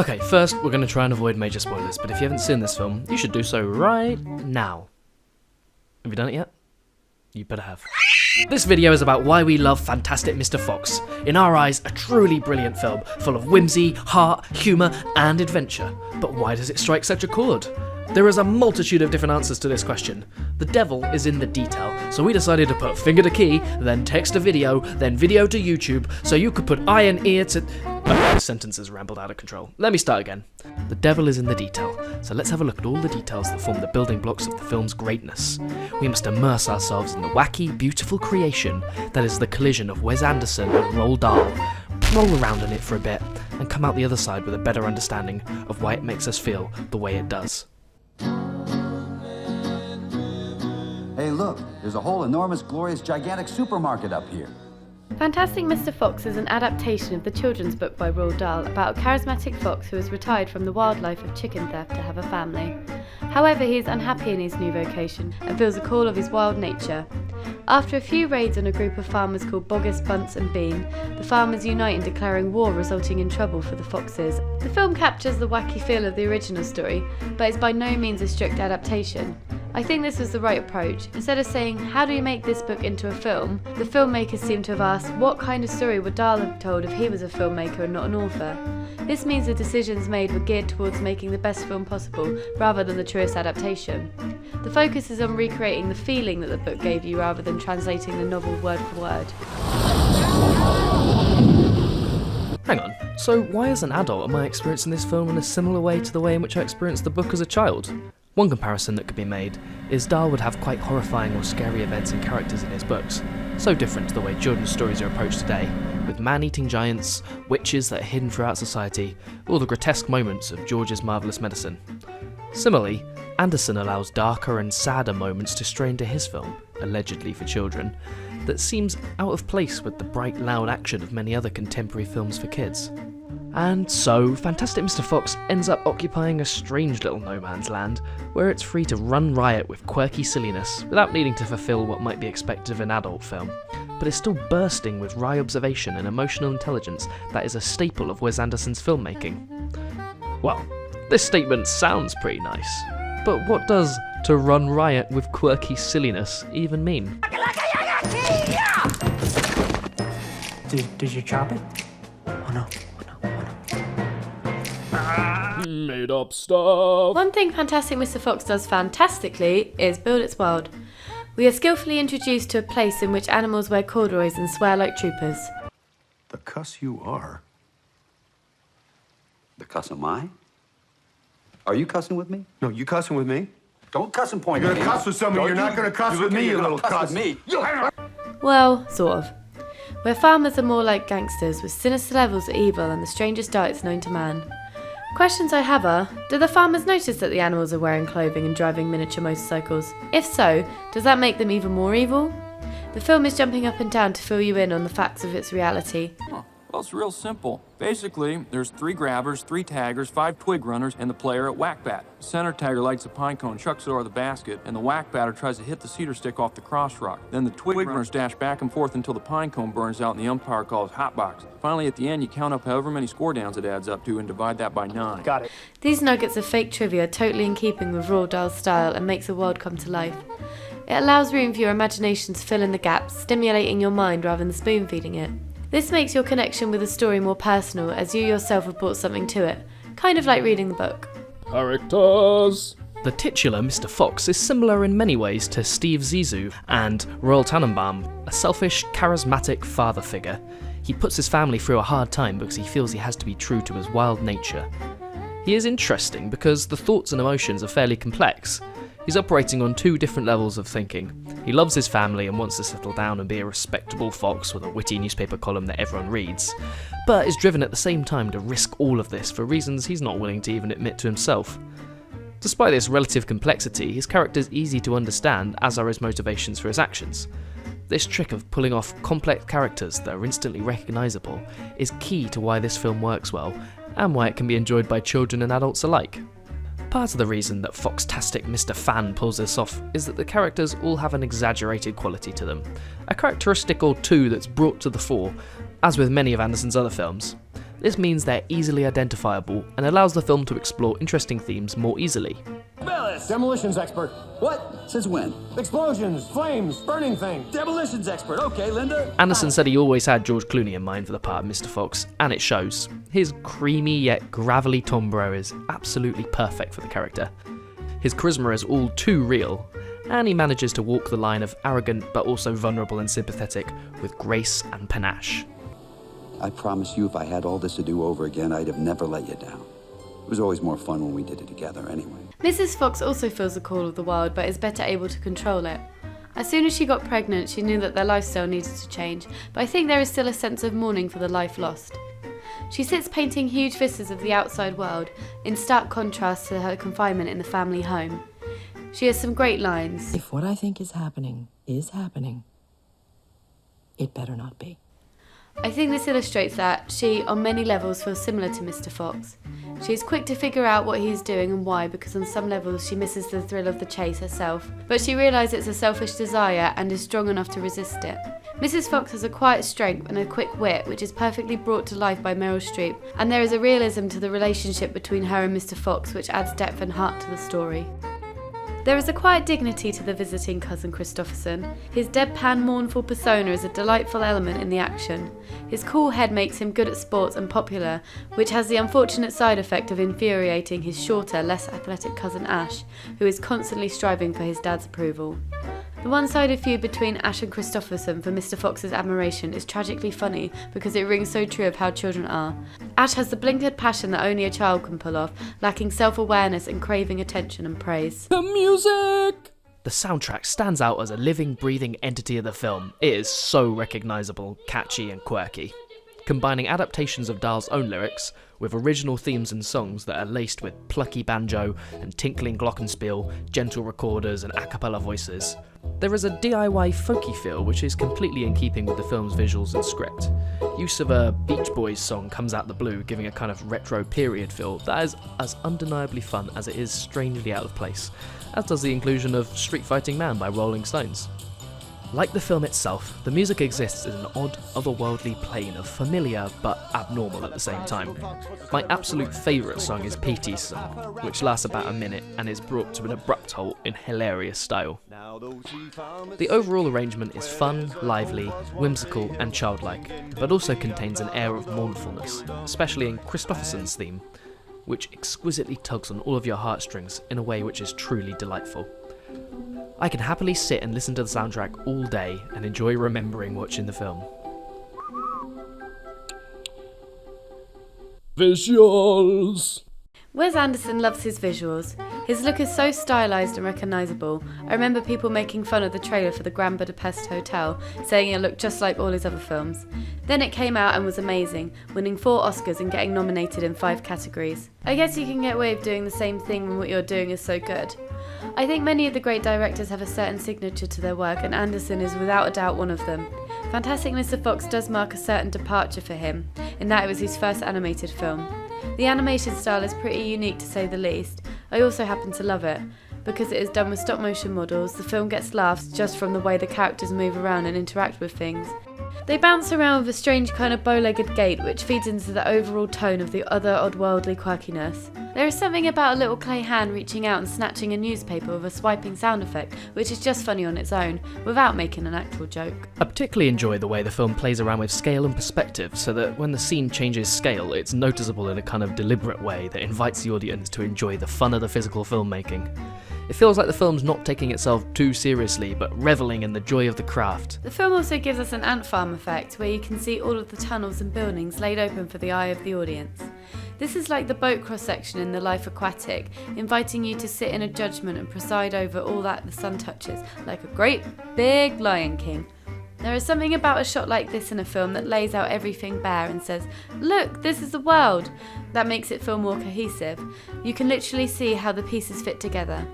Okay, first we're going to try and avoid major spoilers, but if you haven't seen this film, you should do so right now. Have you done it yet? You better have. This video is about why we love Fantastic Mr. Fox. In our eyes, a truly brilliant film, full of whimsy, heart, humour and adventure. But why does it strike such a chord? There is a multitude of different answers to this question. The devil is in the detail, so we decided to put finger to key, then text to video, then video to YouTube, so you could put eye and ear to... Okay, this sentence has rambled out of control. Let me start again. The devil is in the detail, so let's have a look at all the details that form the building blocks of the film's greatness. We must immerse ourselves in the wacky, beautiful creation that is the collision of Wes Anderson and Roald Dahl, roll around in it for a bit, and come out the other side with a better understanding of why it makes us feel the way it does. Hey look, there's a whole enormous, glorious, gigantic supermarket up here. Fantastic Mr. Fox is an adaptation of the children's book by Roald Dahl about a charismatic fox who has retired from the wildlife of chicken theft to have a family. However, he is unhappy in his new vocation and feels a call of his wild nature. After a few raids on a group of farmers called Bogus, Bunce and Bean, the farmers unite in declaring war, resulting in trouble for the foxes. The film captures the wacky feel of the original story, but is by no means a strict adaptation. I think this was the right approach. Instead of saying, how do you make this book into a film, the filmmakers seem to have asked, what kind of story would Dahl have told if he was a filmmaker and not an author? This means the decisions made were geared towards making the best film possible, rather than the truest adaptation. The focus is on recreating the feeling that the book gave you, rather than translating the novel word for word. Hang on, so why as an adult am I experiencing this film in a similar way to the way in which I experienced the book as a child? One comparison that could be made is Dahl would have quite horrifying or scary events and characters in his books, so different to the way children's stories are approached today, with man-eating giants, witches that are hidden throughout society, or the grotesque moments of George's marvellous medicine. Similarly, Anderson allows darker and sadder moments to stray into his film, allegedly for children, that seems out of place with the bright, loud action of many other contemporary films for kids. And so, Fantastic Mr. Fox ends up occupying a strange little no man's land, where it's free to run riot with quirky silliness, without needing to fulfill what might be expected of an adult film, but is still bursting with wry observation and emotional intelligence that is a staple of Wes Anderson's filmmaking. Well, this statement sounds pretty nice, but what does to run riot with quirky silliness even mean? Did you chop it? Oh no. Made up stuff. One thing Fantastic Mr. Fox does fantastically is build its world. We are skillfully introduced to a place in which animals wear corduroys and swear like troopers. The cuss you are. The cuss am I? Are you cussing with me? No, you cussing with me? Don't cuss and point You're at me. gonna cuss with somebody. You're not gonna cuss with me, you little cuss. With me. Well, sort of. Where farmers are more like gangsters with sinister levels of evil and the strangest diets known to man. Questions I have are, do the farmers notice that the animals are wearing clothing and driving miniature motorcycles? If so, does that make them even more evil? The film is jumping up and down to fill you in on the facts of its reality. Well, it's real simple. Basically, there's 3 grabbers, 3 taggers, 5 twig runners, and the player at whack-bat. The center tagger lights a pine cone, chucks it over the basket, and the whack-batter tries to hit the cedar stick off the cross rock. Then the twig runners dash back and forth until the pine cone burns out and the umpire calls hot box. Finally, at the end, you count up however many score downs it adds up to and divide that by 9. Got it. These nuggets of fake trivia are totally in keeping with Roald Dahl's style and makes the world come to life. It allows room for your imagination to fill in the gaps, stimulating your mind rather than spoon-feeding it. This makes your connection with the story more personal, as you yourself have brought something to it, kind of like reading the book. Characters. The titular Mr. Fox is similar in many ways to Steve Zissou and Royal Tenenbaums, a selfish, charismatic father figure. He puts his family through a hard time because he feels he has to be true to his wild nature. He is interesting because the thoughts and emotions are fairly complex. He's operating on 2 different levels of thinking. He loves his family and wants to settle down and be a respectable fox with a witty newspaper column that everyone reads, but is driven at the same time to risk all of this for reasons he's not willing to even admit to himself. Despite this relative complexity, his character is easy to understand, as are his motivations for his actions. This trick of pulling off complex characters that are instantly recognisable is key to why this film works well, and why it can be enjoyed by children and adults alike. Part of the reason that Foxtastic Mr. Fan pulls this off is that the characters all have an exaggerated quality to them, a characteristic or two that's brought to the fore, as with many of Anderson's other films. This means they're easily identifiable and allows the film to explore interesting themes more easily. Bellis! Demolitions expert. What? Since when? Explosions, flames, burning things. Demolitions expert. Okay, Linda. Anderson said he always had George Clooney in mind for the part of Mr. Fox, and it shows. His creamy yet gravelly timbre is absolutely perfect for the character. His charisma is all too real, and he manages to walk the line of arrogant but also vulnerable and sympathetic with grace and panache. I promise you, if I had all this to do over again, I'd have never let you down. It was always more fun when we did it together anyway. Mrs. Fox also feels the call of the wild, but is better able to control it. As soon as she got pregnant, she knew that their lifestyle needed to change, but I think there is still a sense of mourning for the life lost. She sits painting huge vistas of the outside world, in stark contrast to her confinement in the family home. She has some great lines. If what I think is happening, it better not be. I think this illustrates that she, on many levels, feels similar to Mr. Fox. She is quick to figure out what he is doing and why, because on some levels she misses the thrill of the chase herself, but she realises it's a selfish desire and is strong enough to resist it. Mrs. Fox has a quiet strength and a quick wit, which is perfectly brought to life by Meryl Streep, and there is a realism to the relationship between her and Mr. Fox which adds depth and heart to the story. There is a quiet dignity to the visiting cousin Christopherson. His deadpan, mournful persona is a delightful element in the action. His cool head makes him good at sports and popular, which has the unfortunate side effect of infuriating his shorter, less athletic cousin Ash, who is constantly striving for his dad's approval. The one-sided feud between Ash and Christopherson for Mr. Fox's admiration is tragically funny because it rings so true of how children are. Ash has the blinkered passion that only a child can pull off, lacking self-awareness and craving attention and praise. The music! The soundtrack stands out as a living, breathing entity of the film. It is so recognisable, catchy and quirky. Combining adaptations of Dahl's own lyrics with original themes and songs that are laced with plucky banjo and tinkling glockenspiel, gentle recorders and a cappella voices. There is a DIY folky feel which is completely in keeping with the film's visuals and script. Use of a Beach Boys song comes out the blue, giving a kind of retro period feel that is as undeniably fun as it is strangely out of place, as does the inclusion of Street Fighting Man by Rolling Stones. Like the film itself, the music exists in an odd, otherworldly plane of familiar but abnormal at the same time. My absolute favourite song is P.T.'s song, which lasts about a minute and is brought to an abrupt halt in hilarious style. The overall arrangement is fun, lively, whimsical and childlike, but also contains an air of mournfulness, especially in Christopherson's theme, which exquisitely tugs on all of your heartstrings in a way which is truly delightful. I can happily sit and listen to the soundtrack all day and enjoy remembering watching the film. Visuals! Wes Anderson loves his visuals. His look is so stylised and recognisable. I remember people making fun of the trailer for the Grand Budapest Hotel, saying it looked just like all his other films. Then it came out and was amazing, winning 4 Oscars and getting nominated in 5 categories. I guess you can get away with doing the same thing when what you're doing is so good. I think many of the great directors have a certain signature to their work, and Anderson is without a doubt one of them. Fantastic Mr. Fox does mark a certain departure for him, in that it was his first animated film. The animation style is pretty unique to say the least. I also happen to love it. Because it is done with stop motion models, the film gets laughs just from the way the characters move around and interact with things. They bounce around with a strange kind of bow-legged gait which feeds into the overall tone of the other odd-worldly quirkiness. There is something about a little clay hand reaching out and snatching a newspaper with a swiping sound effect, which is just funny on its own, without making an actual joke. I particularly enjoy the way the film plays around with scale and perspective, so that when the scene changes scale, it's noticeable in a kind of deliberate way that invites the audience to enjoy the fun of the physical filmmaking. It feels like the film's not taking itself too seriously, but revelling in the joy of the craft. The film also gives us an ant farm effect, where you can see all of the tunnels and buildings laid open for the eye of the audience. This is like the boat cross-section in The Life Aquatic, inviting you to sit in a judgment and preside over all that the sun touches, like a great big Lion King. There is something about a shot like this in a film that lays out everything bare and says, "Look, this is the world," that makes it feel more cohesive. You can literally see how the pieces fit together.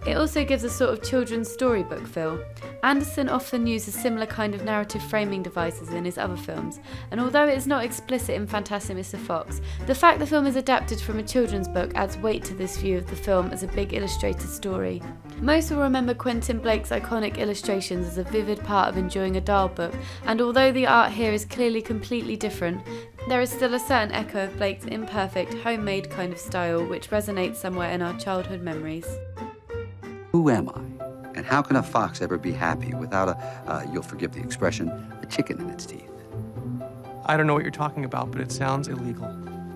It also gives a sort of children's storybook feel. Anderson often uses similar kind of narrative framing devices in his other films, and although it is not explicit in Fantastic Mr. Fox, the fact the film is adapted from a children's book adds weight to this view of the film as a big illustrated story. Most will remember Quentin Blake's iconic illustrations as a vivid part of enjoying a Dahl book, and although the art here is clearly completely different, There is still a certain echo of Blake's imperfect, homemade kind of style which resonates somewhere in our childhood memories. Who am I? And how can a fox ever be happy without you'll forgive the expression, a chicken in its teeth? I don't know what you're talking about, but it sounds illegal.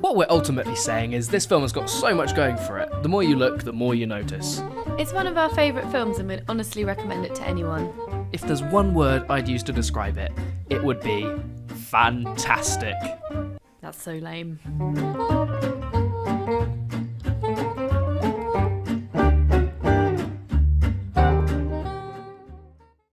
What we're ultimately saying is this film has got so much going for it. The more you look, the more you notice. It's one of our favourite films and we'd honestly recommend it to anyone. If there's one word I'd use to describe it, it would be fantastic. That's so lame.